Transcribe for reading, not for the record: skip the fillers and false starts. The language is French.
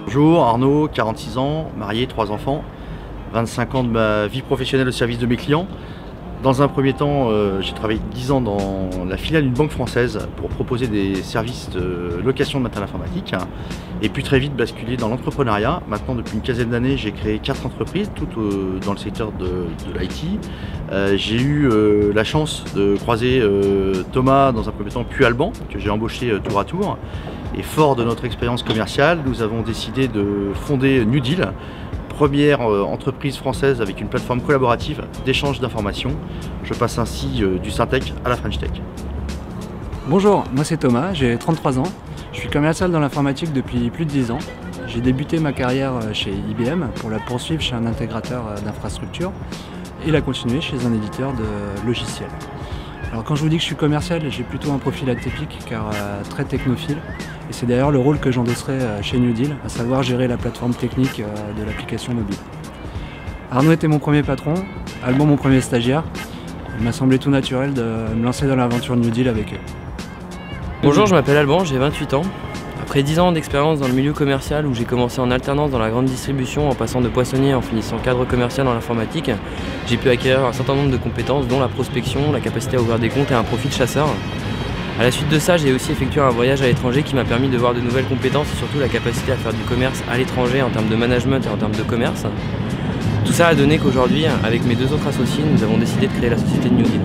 Bonjour, Arnaud, 46 ans, marié, 3 enfants, 25 ans de ma vie professionnelle au service de mes clients. Dans un premier temps, j'ai travaillé 10 ans dans la filiale d'une banque française pour proposer des services de location de matériel informatique et puis très vite basculer dans l'entrepreneuriat. Maintenant, depuis une quinzaine d'années, j'ai créé 4 entreprises, toutes dans le secteur de l'IT. J'ai eu la chance de croiser Thomas dans un premier temps, puis Alban, que j'ai embauché tour à tour. Et fort de notre expérience commerciale, nous avons décidé de fonder New Deal, première entreprise française avec une plateforme collaborative d'échange d'informations. Je passe ainsi du Syntec à la French Tech. Bonjour, moi c'est Thomas, j'ai 33 ans. Je suis commercial dans l'informatique depuis plus de 10 ans. J'ai débuté ma carrière chez IBM pour la poursuivre chez un intégrateur d'infrastructures et la continuer chez un éditeur de logiciels. Alors quand je vous dis que je suis commercial, j'ai plutôt un profil atypique car très technophile. Et c'est d'ailleurs le rôle que j'endosserai chez New Deal, à savoir gérer la plateforme technique de l'application mobile. Arnaud était mon premier patron, Alban mon premier stagiaire. Il m'a semblé tout naturel de me lancer dans l'aventure New Deal avec eux. Bonjour, je m'appelle Alban, j'ai 28 ans. Après 10 ans d'expérience dans le milieu commercial où j'ai commencé en alternance dans la grande distribution en passant de poissonnier en finissant cadre commercial dans l'informatique, j'ai pu acquérir un certain nombre de compétences dont la prospection, la capacité à ouvrir des comptes et un profil chasseur. A la suite de ça, j'ai aussi effectué un voyage à l'étranger qui m'a permis de voir de nouvelles compétences et surtout la capacité à faire du commerce à l'étranger en termes de management et en termes de commerce. Tout ça a donné qu'aujourd'hui, avec mes 2 autres associés, nous avons décidé de créer la société New Deal.